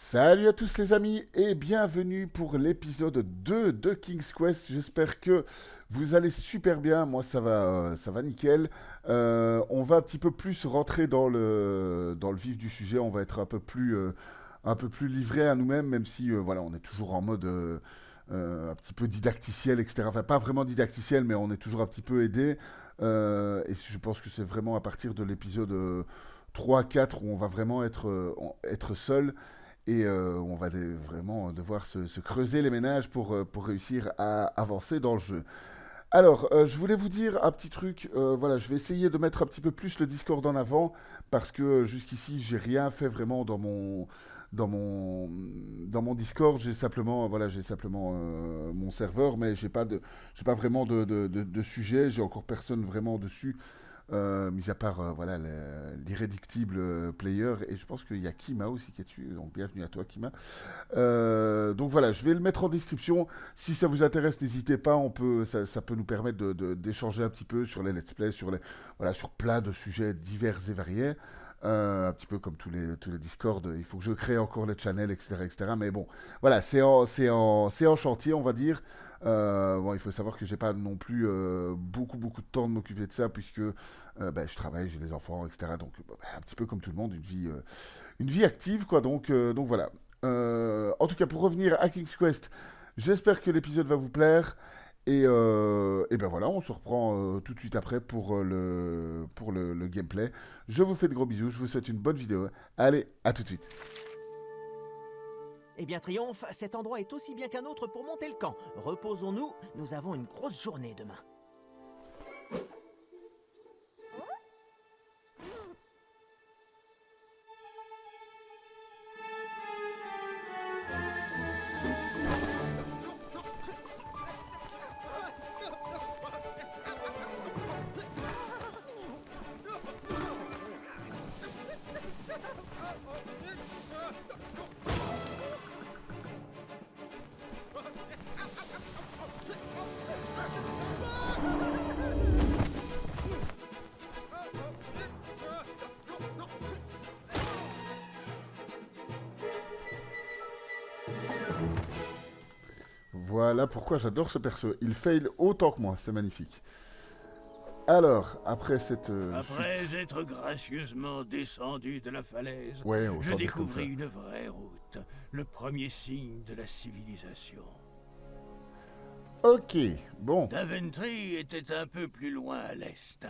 Salut à tous les amis et bienvenue pour l'épisode 2 de King's Quest. J'espère que vous allez super bien. Moi ça va nickel. On va un petit peu plus rentrer dans le vif du sujet. On va être un peu plus livré à nous-mêmes, même si voilà, on est toujours en mode un petit peu didacticiel, etc. Enfin, pas vraiment didacticiel, mais on est toujours un petit peu aidé. Et je pense que c'est vraiment à partir de l'épisode 3-4 où on va vraiment être seul et on va vraiment devoir se creuser les ménages pour réussir à avancer dans le jeu. Alors, je voulais vous dire un petit truc. Voilà, je vais essayer de mettre un petit peu plus le Discord en avant parce que jusqu'ici, j'ai rien fait vraiment dans mon, dans mon Discord. J'ai simplement mon serveur, mais j'ai pas vraiment de sujet. J'ai encore personne vraiment dessus. Mis à part voilà l'irréductible player, et je pense qu'il y a Kima aussi qui est dessus, donc bienvenue à toi Kima. Donc voilà, je vais le mettre en description. Si ça vous intéresse, n'hésitez pas, ça peut nous permettre d'échanger un petit peu sur les let's play, voilà, sur plein de sujets divers et variés. Un petit peu comme tous les Discord, il faut que je crée encore les channels, etc., etc. Mais bon, voilà, c'est en chantier, on va dire. Bon, il faut savoir que j'ai pas non plus beaucoup de temps de m'occuper de ça, puisque je travaille, j'ai des enfants, etc. Donc, un petit peu comme tout le monde, une vie active, quoi. Donc voilà. En tout cas, pour revenir à King's Quest, j'espère que l'épisode va vous plaire. Et ben voilà, on se reprend tout de suite après pour le gameplay. Je vous fais de gros bisous, je vous souhaite une bonne vidéo. Allez, à tout de suite. Eh bien, Triomphe, cet endroit est aussi bien qu'un autre pour monter le camp. Reposons-nous, nous avons une grosse journée demain. Voilà pourquoi j'adore ce perso. Il fail autant que moi, c'est magnifique. Alors, après cette Après chute... être gracieusement descendu de la falaise, Ouais, je autant dire comme ça. découvris une vraie route, le premier signe de la civilisation. Ok, bon. Daventry était un peu plus loin à l'est.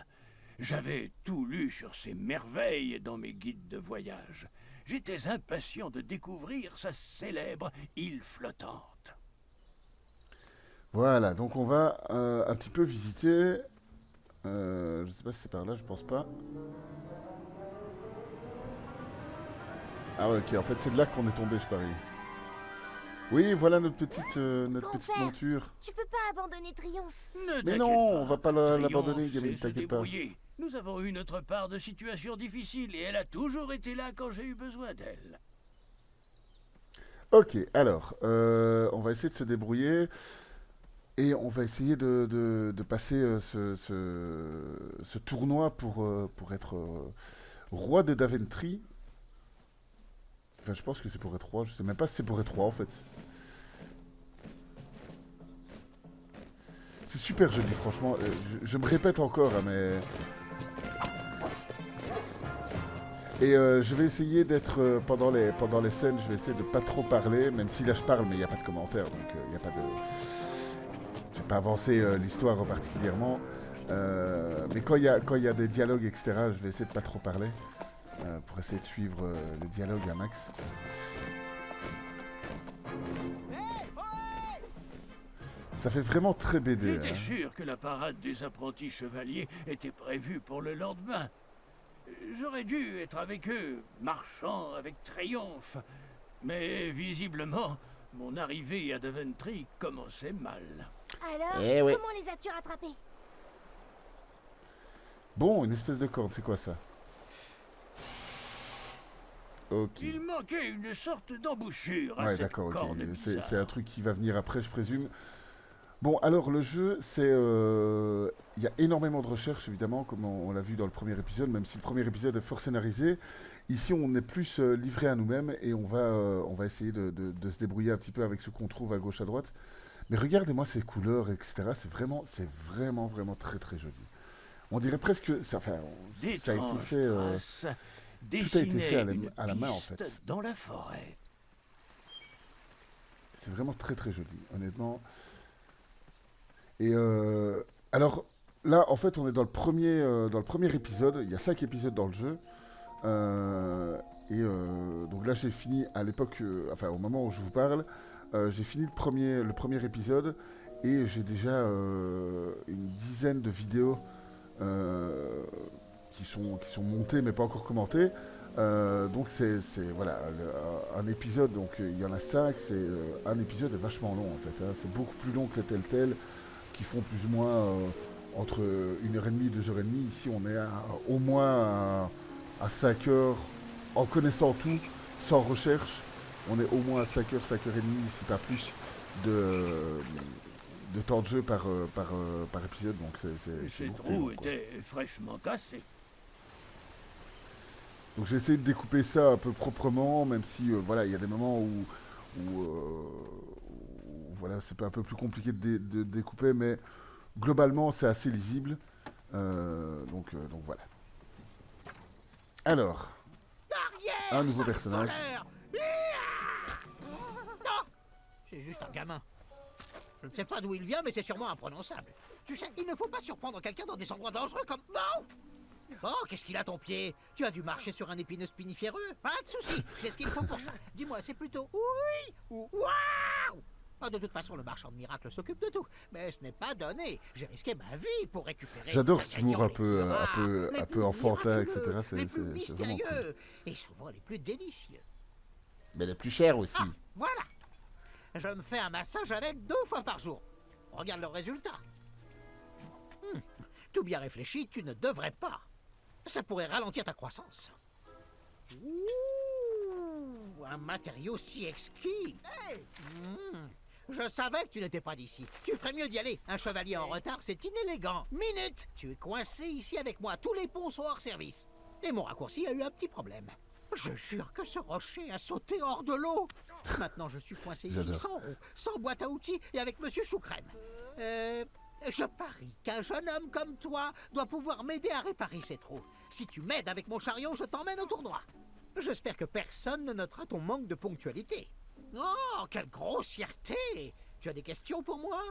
J'avais tout lu sur ses merveilles dans mes guides de voyage. J'étais impatient de découvrir sa célèbre île flottante. Voilà, donc on va un petit peu visiter... je sais pas si c'est par là, je pense pas. Ah ouais, ok, en fait c'est de là qu'on est tombé, je parie. Oui, voilà notre petite Grand-père, monture. tu peux pas abandonner Triomphe. Ne Mais t'inquiète non, pas, on va pas l'abandonner, Triomphe gamine, sait se t'inquiète pas. débrouiller. Nous avons eu notre part de situations difficiles et elle a toujours été là quand j'ai eu besoin d'elle. Ok, alors, on va essayer de se débrouiller. Et on va essayer de passer ce tournoi pour être roi de Daventry. Enfin, je pense que c'est pour être roi. Je sais même pas si c'est pour être roi en fait. C'est super joli, franchement. Je me répète encore, hein, mais. Et je vais essayer d'être pendant les scènes, je vais essayer de pas trop parler, même si là je parle, mais il n'y a pas de commentaires, donc il n'y a pas de. Ça ne fait pas avancer l'histoire particulièrement. Mais quand il y a des dialogues, etc., je vais essayer de pas trop parler pour essayer de suivre les dialogues à max. Ça fait vraiment très BD. J'étais Hein. sûr que la parade des apprentis chevaliers était prévue pour le lendemain. J'aurais dû être avec eux, marchant avec triomphe. Mais visiblement, mon arrivée à Daventry commençait mal. Alors, Eh ouais. comment les as-tu rattrapés? Bon, une espèce de corde, c'est quoi ça? Ok. Il manquait une sorte d'embouchure à Ouais, cette d'accord, ok. corde C'est bizarre. un truc qui va venir après, je présume. Bon, alors le jeu, c'est... Il y a énormément de recherches, évidemment, comme on l'a vu dans le premier épisode, même si le premier épisode est fort scénarisé. Ici, on est plus livré à nous-mêmes et on va essayer de se débrouiller un petit peu avec ce qu'on trouve à gauche, à droite. Mais regardez-moi ces couleurs, etc. C'est vraiment, vraiment très, très joli. On dirait presque, ça a été D'étranges fait, traces tout a été fait dessinaient une à la main en piste fait. dans la forêt. C'est vraiment très, très joli, honnêtement. Et alors là, en fait, on est dans le premier épisode. Il y a 5 épisodes dans le jeu. Donc là, j'ai fini à l'époque, au moment où je vous parle, j'ai fini le premier épisode et j'ai déjà une dizaine de vidéos qui sont montées mais pas encore commentées. Donc voilà, un épisode, donc il y en a 5, un épisode est vachement long en fait. Hein. C'est beaucoup plus long que les Telltale qui font plus ou moins entre 1h30 et 2h30. Ici, on est au moins à 5 heures, en connaissant tout, sans recherche. On est au moins à 5 heures, 5h30, si pas plus, de temps de jeu par épisode. Donc c'est Cette beaucoup plus long, roue quoi. était fraîchement cassée. Donc j'ai essayé de découper ça un peu proprement, même si voilà, il y a des moments où, voilà, c'est un peu plus compliqué de découper, mais globalement c'est assez lisible. Donc voilà. Alors, un nouveau personnage. Non, c'est juste un gamin. Je ne sais pas d'où il vient, mais c'est sûrement imprononçable. Tu sais, il ne faut pas surprendre quelqu'un dans des endroits dangereux comme... Non. Oh, qu'est-ce qu'il a ton pied? Tu as dû marcher sur un épineux spiniféreux? Pas de souci, j'ai ce qu'il faut pour ça. Dis-moi, c'est plutôt oui ou waouh? Ah, de toute façon, le marchand de miracles s'occupe de tout. Mais ce n'est pas donné. J'ai risqué ma vie pour récupérer... J'adore les cet humour un peu, ingrédients les plus rares, un les peu plus enfantin, miraculeux, etc. les plus C'est vraiment mystérieux, cool. et souvent les plus délicieux. Mais les plus chers aussi. Ah, voilà. Je me fais un massage avec 2 fois par jour. Regarde le résultat. Tout bien réfléchi, tu ne devrais pas. Ça pourrait ralentir ta croissance. Ouh, un matériau si exquis. Je savais que tu n'étais pas d'ici. Tu ferais mieux d'y aller. Un chevalier en retard, c'est inélégant. Minute. Tu es coincé ici avec moi. Tous les ponts sont hors service. Et mon raccourci a eu un petit problème. Je jure que ce rocher a sauté hors de l'eau. Maintenant, je suis coincé ici J'adore. sans roue, sans boîte à outils et avec Monsieur Choucrème. Je parie qu'un jeune homme comme toi doit pouvoir m'aider à réparer ces trous. Si tu m'aides avec mon chariot, je t'emmène au tournoi. J'espère que personne ne notera ton manque de ponctualité. Oh, quelle grossièreté! Tu as des questions pour moi?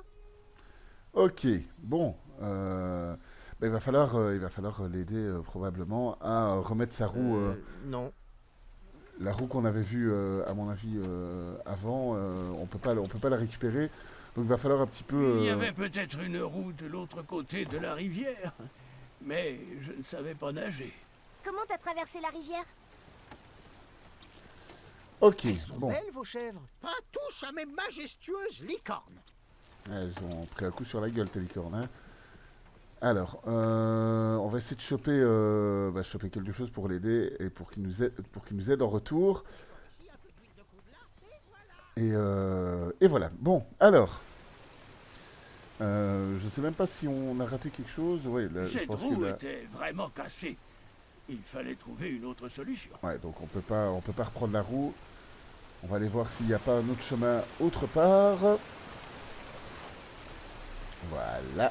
Ok, bon. Il va falloir l'aider probablement à remettre sa roue, Non. la roue qu'on avait vue, à mon avis, avant. On peut pas la récupérer. Donc il va falloir un petit peu. Il y avait peut-être une roue de l'autre côté de la rivière, mais je ne savais pas nager. Comment t'as traversé la rivière? Ok, Elles sont bon. belles, vos chèvres. Pas tous à mes majestueuses licornes. Elles ont pris un coup sur la gueule, tes licornes. Hein. Alors, on va essayer de choper quelque chose pour l'aider et pour qu'il nous aide en retour. Un peu d'huile de coude là, et voilà. Et voilà. Bon, alors. Je sais même pas si on a raté quelque chose. Oui, là, je Cette pense que roue là. était vraiment cassée. Il fallait trouver une autre solution. Ouais, donc on peut pas reprendre la roue. On va aller voir s'il n'y a pas un autre chemin autre part. Voilà.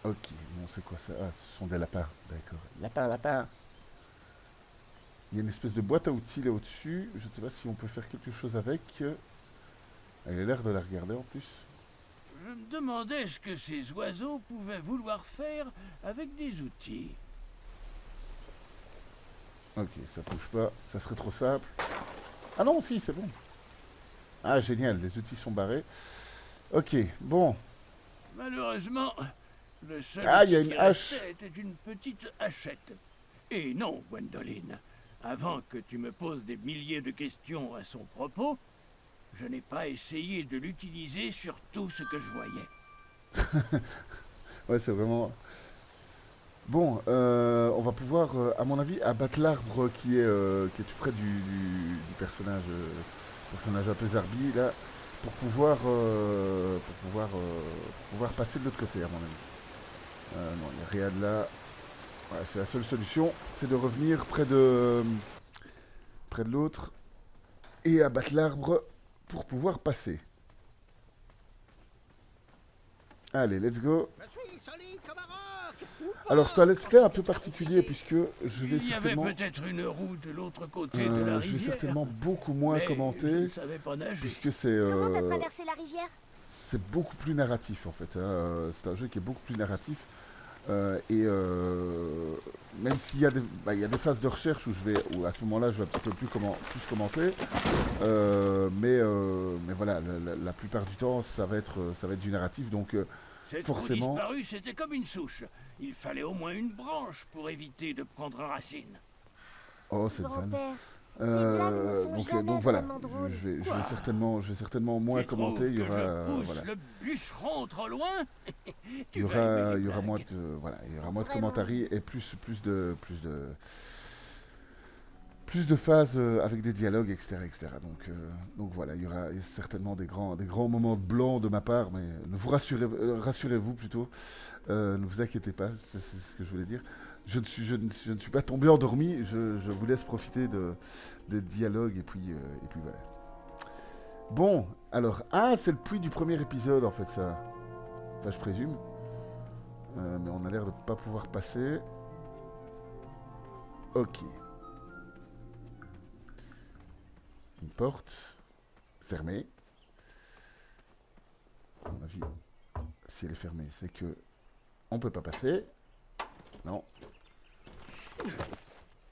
Ok, bon, c'est quoi ça? Ah, ce sont des lapins, d'accord. Lapin. Il y a une espèce de boîte à outils là au-dessus. Je ne sais pas si on peut faire quelque chose avec. Elle a l'air de la regarder en plus. Je me demandais ce que ces oiseaux pouvaient vouloir faire avec des outils. Ok, ça bouge pas. Ça serait trop simple. Ah non, si, c'est bon. Ah, génial, les outils sont barrés. Ok, bon. Malheureusement, le seul Ah, il y a outil une qui hache. restait était une petite hachette. Et non, Gwendoline, avant que tu me poses des milliers de questions à son propos, je n'ai pas essayé de l'utiliser sur tout ce que je voyais. Ouais, c'est vraiment... Bon, on va pouvoir, à mon avis, abattre l'arbre qui est tout près du personnage un peu zarbi, là, pour pouvoir passer de l'autre côté, à mon avis. Non, il n'y a rien de là. Voilà, c'est la seule solution, c'est de revenir près de l'autre et abattre l'arbre pour pouvoir passer. Allez, let's go. Je suis solide comme un roc. Alors c'est un let's play un peu particulier puisque je vais Il y avait certainement, peut-être une roue de l'autre côté de la rivière. je vais certainement beaucoup moins mais je commenter ne savais pas nager. puisque c'est Comment t'as traversé la rivière? c'est beaucoup plus narratif en fait. C'est un jeu qui est beaucoup plus narratif. Même s'il y a il y a des phases de recherche où à ce moment-là je vais un petit peu plus commenter, mais voilà, la plupart du temps ça va être du narratif, donc Cette forcément. roue disparue, c'était comme une souche. Il fallait au moins une branche pour éviter de prendre racine. Oh, cette vanne. Grand-père, les blagues ne sont jamais Donc voilà, vraiment drôles. je vais Quoi certainement moins Tu trouves commenter. Il y que aura je pousse voilà, le bûcheron trop loin. il y aura moins de Vraiment. commentaires et plus de phases avec des dialogues, etc. Donc voilà, il y aura certainement des grands moments de blanc de ma part, mais ne vous rassurez-vous plutôt, ne vous inquiétez pas, c'est ce que je voulais dire. Je ne suis pas tombé endormi, je vous laisse profiter des dialogues et puis voilà. Bon, alors, c'est le puits du premier épisode en fait ça. Enfin je présume. Mais on a l'air de pas pouvoir passer. Ok. Une porte fermée. À mon avis, si elle est fermée, c'est que on peut pas passer. Non.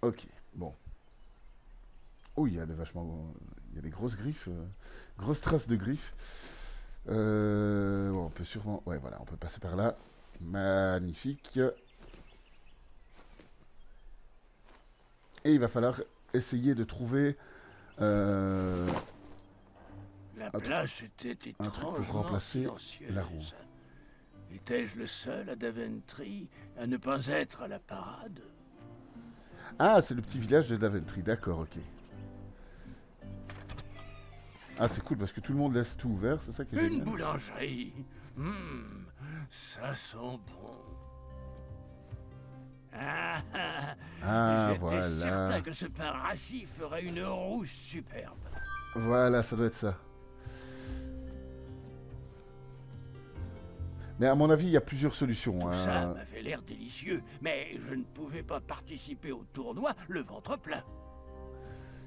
Ok, bon. Oh, il y a des grosses griffes, grosses traces de griffes. Bon, on peut sûrement, ouais, voilà, on peut passer par là. Magnifique. Et il va falloir essayer de trouver La place était un truc pour étrangement remplacer silencieuse. la roue. Étais-je le seul à Daventry à ne pas être à la parade? Ah, c'est le petit village de Daventry, d'accord, ok. Ah, c'est cool parce que tout le monde laisse tout ouvert, c'est ça qui est Une génial. boulangerie. Ça sent bon. Ah, J'étais voilà. certain que ce pain rassis ferait une roue superbe. Voilà, ça doit être ça. Mais à mon avis, il y a plusieurs solutions. Tout hein. ça m'avait l'air délicieux, mais je ne pouvais pas participer au tournoi le ventre plein.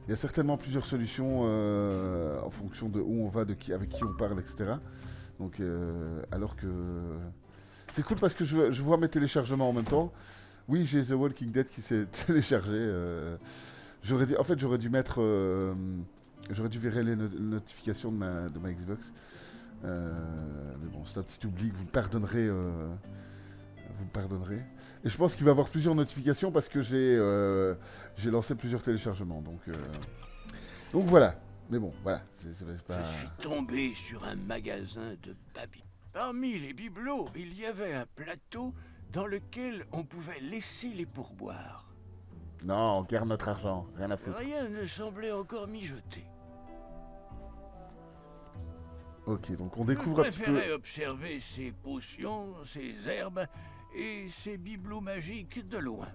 Il y a certainement plusieurs solutions en fonction de où on va, avec qui on parle, etc. Donc, alors que... C'est cool parce que je vois mes téléchargements en même temps. Oui, j'ai The Walking Dead qui s'est téléchargé. J'aurais dû mettre... j'aurais dû virer les notifications de ma Xbox. Mais bon, c'est un petit oubli que vous me pardonnerez. Vous me pardonnerez. Et je pense qu'il va y avoir plusieurs notifications parce que j'ai lancé plusieurs téléchargements. Donc voilà. Mais bon, voilà. C'est pas... Je suis tombé sur un magasin de babi. Parmi les bibelots, il y avait un plateau dans lequel on pouvait laisser les pourboires. Non, on garde notre argent. Rien à foutre. Rien ne semblait encore mijoter. Ok, donc on Je découvre un petit peu... préférais observer ces potions, ces herbes et ces bibelots magiques de loin.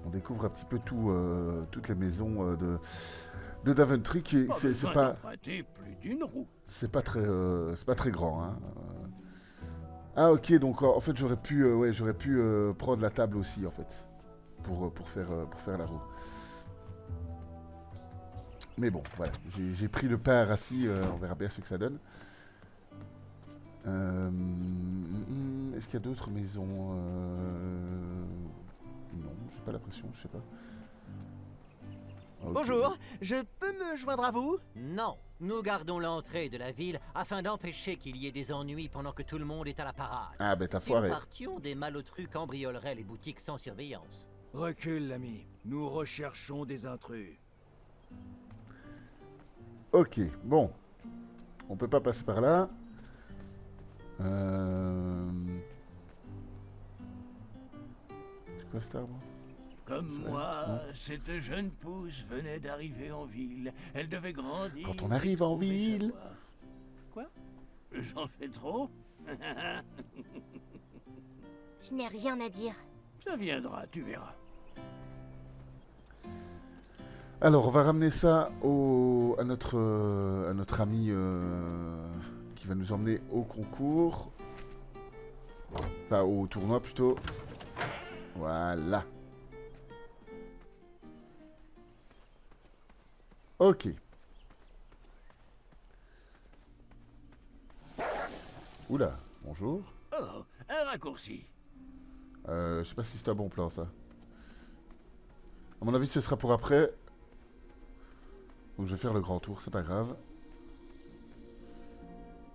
On découvre un petit peu toutes les maisons de Daventry qui Pas c'est besoin pas d'emprunter plus d'une roue. c'est pas très grand hein. Ah ok, donc en fait j'aurais pu prendre la table aussi en fait pour faire la roue. Mais bon, voilà, j'ai pris le pain rassis, on verra bien ce que ça donne. Est-ce qu'il y a d'autres maisons Non, j'ai pas l'impression, je sais pas. Ok. Bonjour, je peux me joindre à vous? Non, nous gardons l'entrée de la ville afin d'empêcher qu'il y ait des ennuis pendant que tout le monde est à la parade. Ah ben t'as Si nous foiré. partions, des malotrus cambrioleraient les boutiques sans surveillance. Recule, l'ami. Nous recherchons des intrus. Ok, bon. On peut pas passer par là. C'est quoi cet arbre? Comme C'est vrai, moi, non. cette jeune pousse venait d'arriver en ville. Elle devait grandir. Quand on arrive en et trouver sa ville. voie. Quoi? J'en fais trop? Je n'ai rien à dire. Ça viendra, tu verras. Alors, on va ramener ça à notre ami qui va nous emmener au concours. Enfin, au tournoi plutôt. Voilà. Ok. Oula, bonjour. Oh, un raccourci. Je sais pas si c'est un bon plan, ça. À mon avis, ce sera pour après. Ou je vais faire le grand tour, c'est pas grave.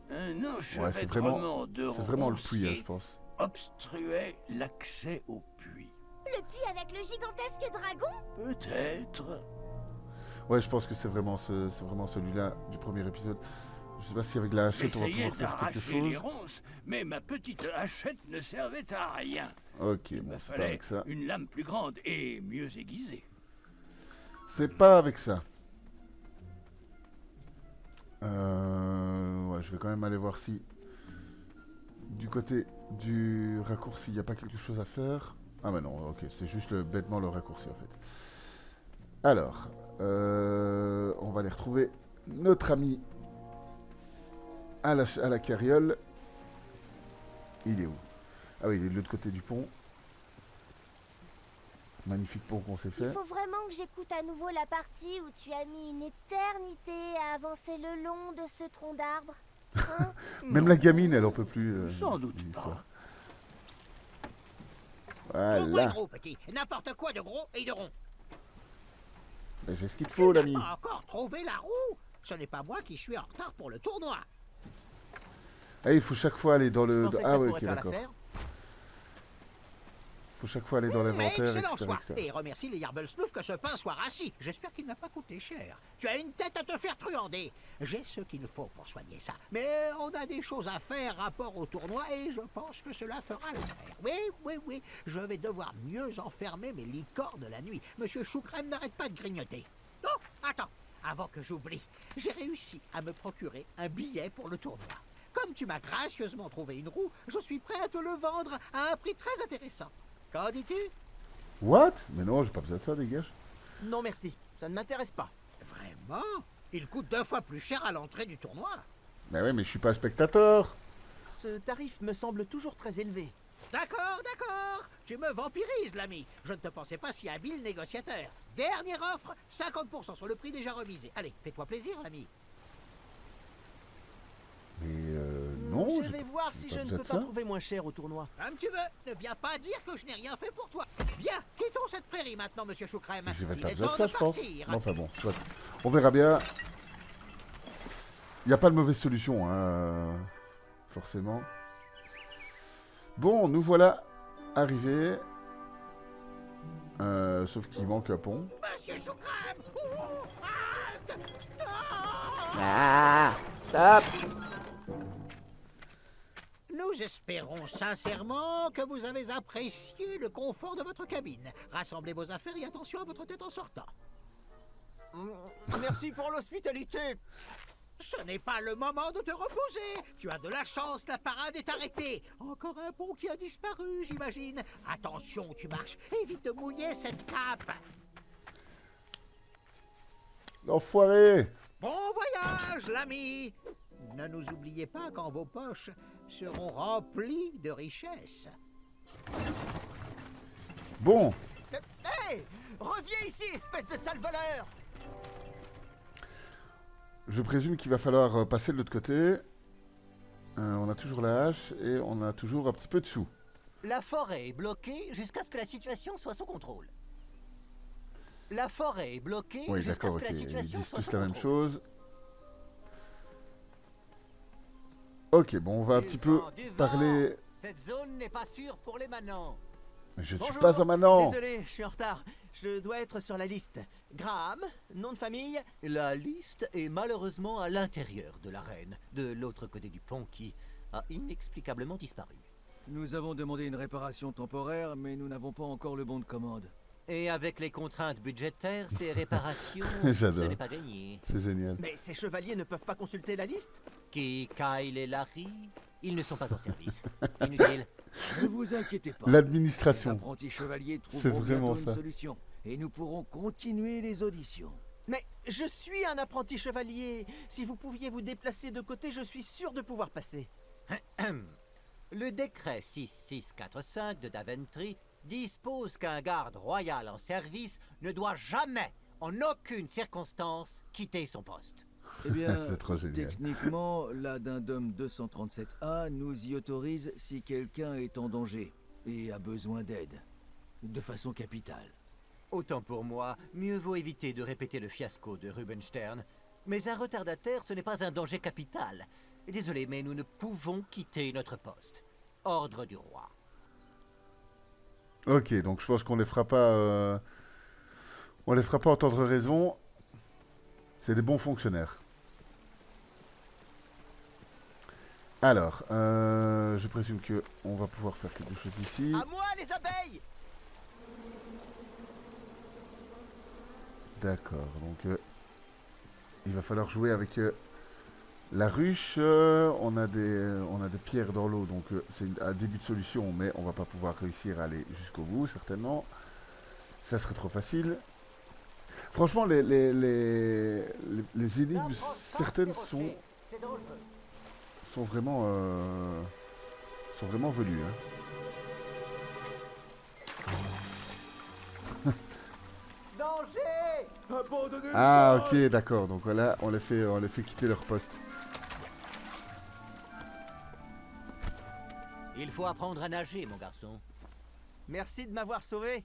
Un Ouais, c'est vraiment le puits, hein, je pense. obstruait l'accès au puits. Le puits avec le gigantesque dragon? Peut-être. Ouais, je pense que c'est vraiment celui-là du premier épisode. Je sais pas si avec la hachette on va J'essayais pouvoir faire quelque d'arracher les chose. ronces, mais ma petite hachette ne servait à rien. Ok, Il bon, me c'est pas fallait avec ça. une lame plus grande et mieux aiguisée. C'est pas avec ça. Ouais, je vais quand même aller voir si du côté du raccourci, il n'y a pas quelque chose à faire. Ah bah non, ok, c'est juste bêtement le raccourci en fait. Alors, on va aller retrouver notre ami à la carriole. Il est où? Ah oui, il est de l'autre côté du pont. Magnifique pont qu'on s'est Il fait. faut vraiment que j'écoute à nouveau la partie où tu as mis une éternité à avancer le long de ce tronc d'arbre. Hein? Même la gamine, elle en peut plus. Sans doute des pas. histoires. Trouve-moi Voilà. gros, petit. N'importe quoi de gros et de rond. Ben, j'ai ce qu'il te Tu faut, n'as l'ami. pas encore trouvé la roue. Ce n'est pas moi qui suis en retard pour le tournoi. Ah, il faut chaque fois aller dans Je le. pensais que Ah ça ouais, pourrait ok, faire d'accord. l'affaire. Faut chaque fois aller dans l'inventaire, Excellent etc., choix. etc. Et remercie les Yarblesnouf que ce pain soit rassis. J'espère qu'il n'a pas coûté cher. Tu as une tête à te faire truander. J'ai ce qu'il faut pour soigner ça. Mais on a des choses à faire rapport au tournoi et je pense que cela fera l'affaire. Oui. Je vais devoir mieux enfermer mes licornes la nuit. Monsieur Choucrème n'arrête pas de grignoter. Oh, attends. Avant que j'oublie, j'ai réussi à me procurer un billet pour le tournoi. Comme tu m'as gracieusement trouvé une roue, je suis prêt à te le vendre à un prix très intéressant. Qu'en dis-tu? What? Mais non, j'ai pas besoin de ça, dégage. Non merci, ça ne m'intéresse pas. Vraiment? Il coûte 2 fois plus cher à l'entrée du tournoi. Mais ouais, mais je suis pas spectateur. Ce tarif me semble toujours très élevé. D'accord. Tu me vampirises, l'ami. Je ne te pensais pas si habile négociateur. Dernière offre, 50% sur le prix déjà remisé. Allez, fais-toi plaisir, l'ami. Mais non, Je vais voir si je ne besoin peux de pas ça. trouver moins cher au tournoi. Comme tu veux. Ne viens pas dire que je n'ai rien fait pour toi. Bien, quittons cette prairie maintenant, monsieur Choucrème. J'ai Il pas est besoin de temps ça, de je pense. partir. Enfin bon, soit. On verra bien. Il n'y a pas de mauvaise solution, hein, forcément. Bon, nous voilà arrivés. Sauf qu'il manque un pont. Monsieur Choucrème! Oh, halte! Stop! Ah, stop. Nous espérons sincèrement que vous avez apprécié le confort de votre cabine. Rassemblez vos affaires et attention à votre tête en sortant. Merci pour l'hospitalité. Ce n'est pas le moment de te reposer. Tu as de la chance, la parade est arrêtée. Encore un pont qui a disparu, j'imagine. Attention où tu marches, évite de mouiller cette cape. L'enfoiré! Bon voyage, l'ami. Ne nous oubliez pas quand vos poches seront remplies de richesses. Bon, Hé, reviens ici, espèce de sale voleur. je présume qu'il va falloir passer de l'autre côté. On a toujours la hache et on a toujours un petit peu de sous. La forêt est bloquée jusqu'à ce que la situation soit sous contrôle. La forêt est bloquée Oui, jusqu'à d'accord, ce que ok. la Ils situation disent soit tous sous la même contrôle. chose. Ok, bon, on va un petit peu parler. Cette zone n'est pas sûre pour les manants. Je ne suis Bonjour. pas un manant. Désolé, je suis en retard. Je dois être sur la liste. Graham, nom de famille. La liste est malheureusement à l'intérieur de l'arène, de l'autre côté du pont qui a inexplicablement disparu. Nous avons demandé une réparation temporaire, mais nous n'avons pas encore le bon de commande. Et avec les contraintes budgétaires, ces réparations, J'adore. ce n'est pas gagné. C'est génial. Mais ces chevaliers ne peuvent pas consulter la liste? Qui, Kyle et Larry? Ils ne sont pas en service. Inutile. Ne vous inquiétez pas. Les L'administration. apprentis chevaliers C'est trouveront vraiment bientôt ça. une solution. Et nous pourrons continuer les auditions. Mais je suis un apprenti chevalier. Si vous pouviez vous déplacer de côté, je suis sûr de pouvoir passer. Le décret 6645 de Daventry dispose qu'un garde royal en service ne doit jamais, en aucune circonstance, quitter son poste. Eh bien, C'est trop génial. techniquement, l'addendum 237A nous y autorise si quelqu'un est en danger et a besoin d'aide. De façon capitale. Autant pour moi, mieux vaut éviter de répéter le fiasco de Rubenstern. Mais un retardataire, ce n'est pas un danger capital. Désolé, mais nous ne pouvons quitter notre poste. Ordre du roi. Ok, donc je pense qu'on les fera pas... On les fera pas entendre raison. C'est des bons fonctionnaires. Alors, je présume que on va pouvoir faire quelque chose ici. À moi, les abeilles! D'accord, donc il va falloir jouer avec la ruche. On a des pierres dans l'eau, donc c'est un début de solution, mais on va pas pouvoir réussir à aller jusqu'au bout, certainement. Ça serait trop facile. Franchement, les énigmes, certaines sont vraiment velues. Hein. Danger! Ah, ok, d'accord. Donc voilà, on les fait quitter leur poste. Il faut apprendre à nager, mon garçon. Merci de m'avoir sauvé.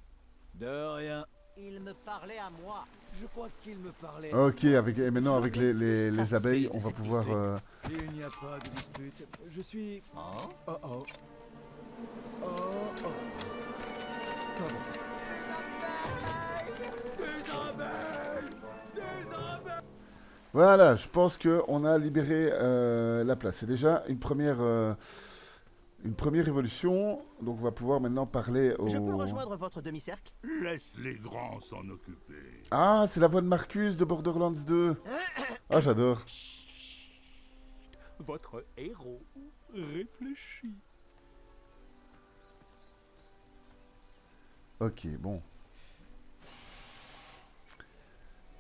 De rien. Il me parlait à moi. Je crois qu'il me parlait. Ok, et maintenant avec les abeilles, on va pouvoir... Il n'y a pas de dispute. Je suis... Oh? Oh oh. Oh oh. Pardon. Voilà, je pense qu'on a libéré la place. C'est déjà une première évolution. Donc on va pouvoir maintenant parler au... Je peux rejoindre votre demi-cercle? Laisse les grands s'en occuper. Ah, c'est la voix de Marcus de Borderlands 2. Ah, j'adore. Votre héros réfléchit. Ok, bon.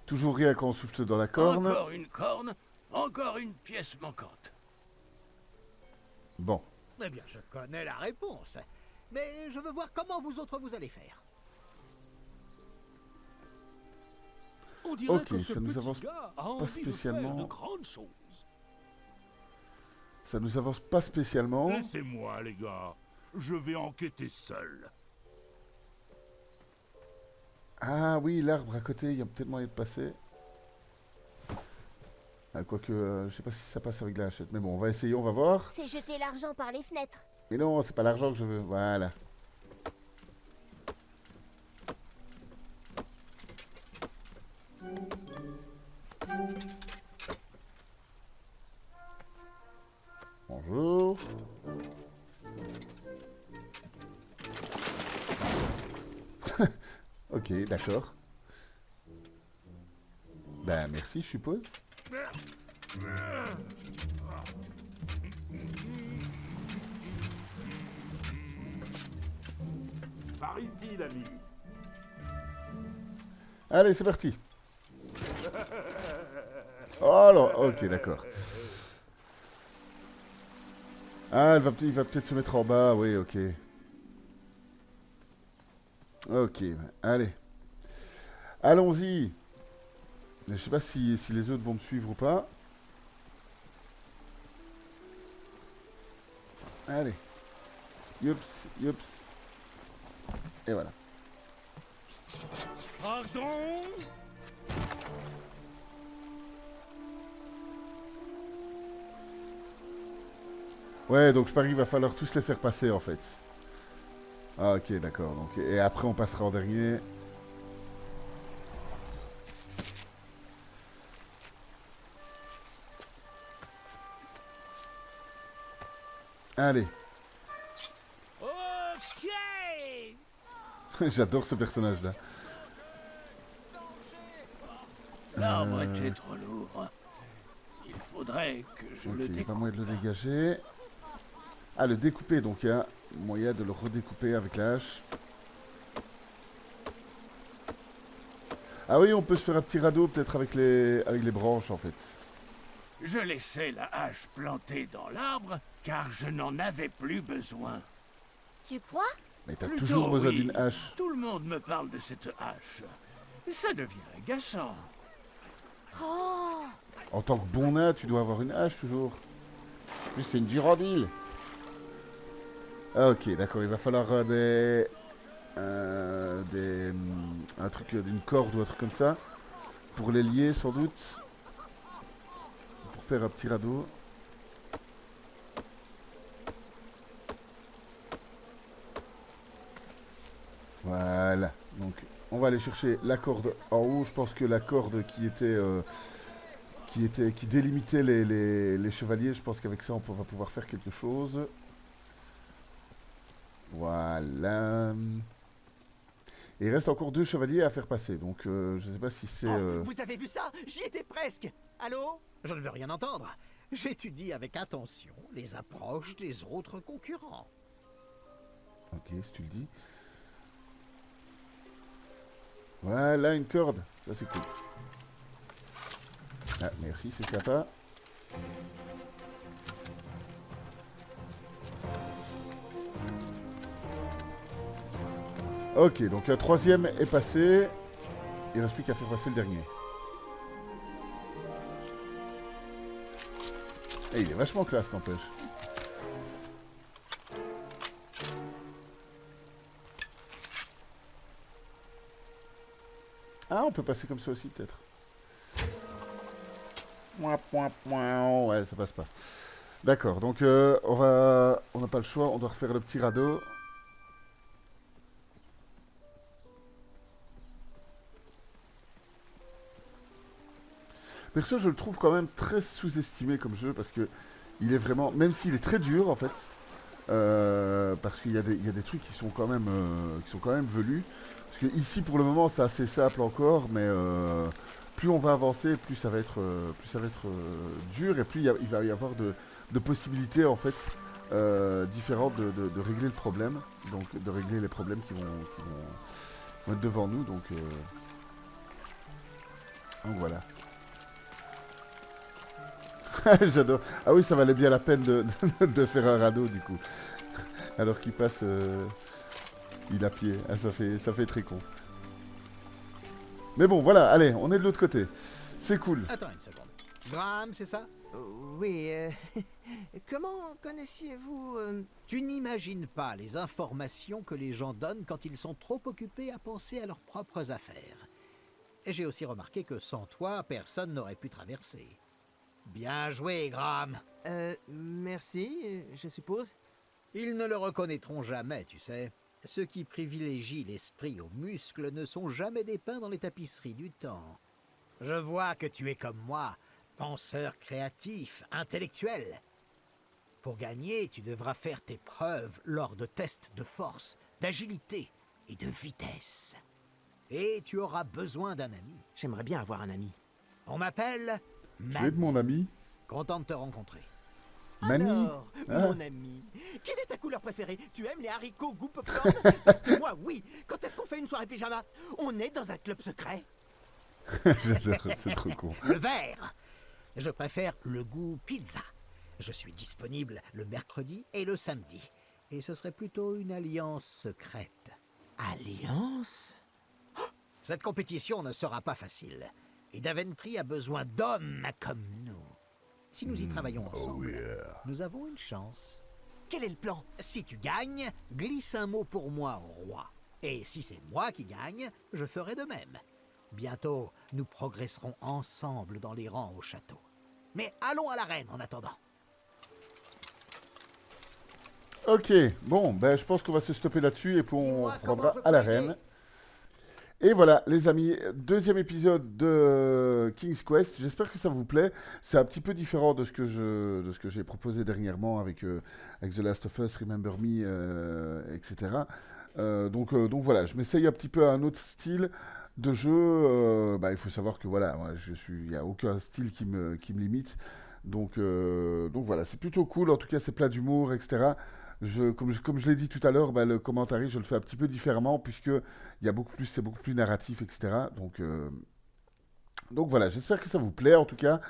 Toujours rien quand on souffle dans la corne. Encore une corne, encore une pièce manquante. Bon. Eh bien, je connais la réponse. Mais je veux voir comment vous autres vous allez faire. On dirait Ok, que ce ça nous petit avance gars a pas envie de spécialement. faire de grandes choses. Ça nous avance pas spécialement. Laissez-moi, les gars. Je vais enquêter seul. Ah oui, l'arbre à côté, il y a peut-être moyen de passer. Ah, quoique, je sais pas si ça passe avec la hachette. Mais bon, on va essayer, on va voir. C'est jeter l'argent par les fenêtres. Et non, c'est pas l'argent que je veux. Voilà. Bonjour. Ok, d'accord. Ben merci, je suppose. Par ici, l'ami. Allez, c'est parti. Oh là, ok, d'accord. Ah, il va peut-être se mettre en bas, oui, ok. Ok, allez. Allons-y. Je sais pas si les autres vont me suivre ou pas. Allez. Youps, youps. Et voilà. Pardon? Ouais, donc je parie qu'il va falloir tous les faire passer en fait. Ah, ok, d'accord. Donc, et après, on passera en dernier. Allez. Ok. J'adore ce personnage-là. L'arbre était trop lourd. Il faudrait que je Ok, le il n'y a pas découpe. moyen de le dégager. Ah, le découper, donc il y a moyen de le redécouper avec la hache. Ah oui, on peut se faire un petit radeau peut-être avec les branches en fait. Je laissais la hache plantée dans l'arbre car je n'en avais plus besoin. Tu crois? Mais t'as Plutôt, toujours besoin oui. d'une hache. Tout le monde me parle de cette hache. Ça devient agaçant. Oh, En tant que bon nain, tu dois avoir une hache toujours. En plus, c'est une durandile. Ah, ok, d'accord, il va falloir un truc d'une corde ou un truc comme ça. Pour les lier sans doute. Pour faire un petit radeau. Voilà, donc on va aller chercher la corde en haut. Je pense que la corde qui délimitait les chevaliers, je pense qu'avec ça on va pouvoir faire quelque chose. Voilà. Et il reste encore 2 chevaliers à faire passer, donc je sais pas si c'est... Oh, vous avez vu ça? J'y étais presque. Allô? Je ne veux rien entendre. J'étudie avec attention les approches des autres concurrents. Ok, si tu le dis. Voilà, une corde. Ça, c'est cool. Ah, merci, c'est sympa. Ok, donc la 3e est passée. Il reste plus qu'à faire passer le dernier. Et il est vachement classe, n'empêche. Ah, on peut passer comme ça aussi, peut-être. Ouais, ça passe pas. D'accord, donc on n'a pas le choix, on doit refaire le petit radeau. Perso, je le trouve quand même très sous-estimé comme jeu parce que il est vraiment, même s'il est très dur en fait, parce qu'il y a des trucs qui sont quand même velus. Parce que ici, pour le moment, c'est assez simple encore, mais plus on va avancer, plus ça va être dur, et plus il va y avoir de possibilités en fait différentes de régler le problème, donc de régler les problèmes qui vont être devant nous. Donc voilà. J'adore. Ah oui, ça valait bien la peine de faire un radeau du coup. Alors qu'il passe il à pied. Ah, ça fait très con. Mais bon, voilà, allez, on est de l'autre côté. C'est cool. Attends une seconde. Graham, c'est ça? Oui, comment connaissiez-vous... Tu n'imagines pas les informations que les gens donnent quand ils sont trop occupés à penser à leurs propres affaires. Et j'ai aussi remarqué que sans toi, personne n'aurait pu traverser. Bien joué, Graham. Merci, je suppose. Ils ne le reconnaîtront jamais, tu sais. Ceux qui privilégient l'esprit aux muscles ne sont jamais dépeints dans les tapisseries du temps. Je vois que tu es comme moi, penseur créatif, intellectuel. Pour gagner, tu devras faire tes preuves lors de tests de force, d'agilité et de vitesse. Et tu auras besoin d'un ami. J'aimerais bien avoir un ami. On m'appelle Tu es Mani. de mon ami Content de te rencontrer. Mani. Alors, Hein mon ami, quelle est ta couleur préférée? Tu aimes les haricots goût popcorn? Parce que moi, oui. Quand est-ce qu'on fait une soirée pyjama? On est dans un club secret. J'adore, c'est trop con. Le vert. Je préfère le goût pizza. Je suis disponible le mercredi et le samedi. Et ce serait plutôt une alliance secrète. Alliance? Cette compétition ne sera pas facile. Et Daventry a besoin d'hommes comme nous. Si nous y travaillons ensemble, nous avons une chance. Quel est le plan? Si tu gagnes, glisse un mot pour moi au roi. Et si c'est moi qui gagne, je ferai de même. Bientôt, nous progresserons ensemble dans les rangs au château. Mais allons à l'arène en attendant. Ok, bon, ben je pense qu'on va se stopper là-dessus et puis on Dis-moi reprendra comment je à peux l'arène. aider. Et voilà, les amis, 2e épisode de King's Quest. J'espère que ça vous plaît. C'est un petit peu différent de ce que j'ai proposé dernièrement avec The Last of Us, Remember Me, etc. Donc voilà, je m'essaye un petit peu à un autre style de jeu. Il faut savoir que voilà, moi, il n'y a aucun style qui me limite. Donc voilà, c'est plutôt cool. En tout cas, c'est plein d'humour, etc. Comme je l'ai dit tout à l'heure, le commentaire, je le fais un petit peu différemment puisque c'est beaucoup plus narratif, etc. Donc voilà, j'espère que ça vous plaît en tout cas.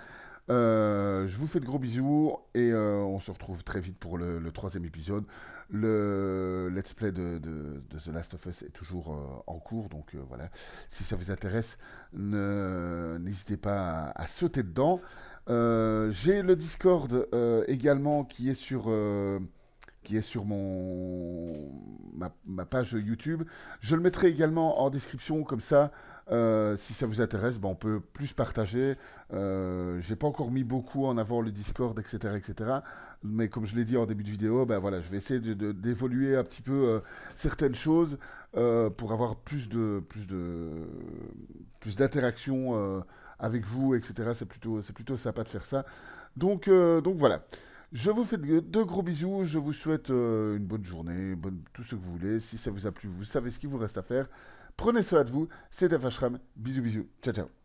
Je vous fais de gros bisous et on se retrouve très vite pour le troisième épisode. Le let's play de The Last of Us est toujours en cours, donc voilà. Si ça vous intéresse, n'hésitez pas à sauter dedans. J'ai le Discord également qui est sur ma page YouTube. Je le mettrai également en description, comme ça, si ça vous intéresse, on peut plus partager. J'ai pas encore mis beaucoup en avant le Discord, etc., etc. Mais comme je l'ai dit en début de vidéo, voilà, je vais essayer d'évoluer un petit peu certaines choses pour avoir plus d'interaction avec vous, etc. C'est plutôt sympa de faire ça. Donc voilà. Je vous fais de gros bisous, je vous souhaite une bonne journée, tout ce que vous voulez. Si ça vous a plu, vous savez ce qu'il vous reste à faire. Prenez soin de vous, c'était Vachram, bisous bisous, ciao ciao.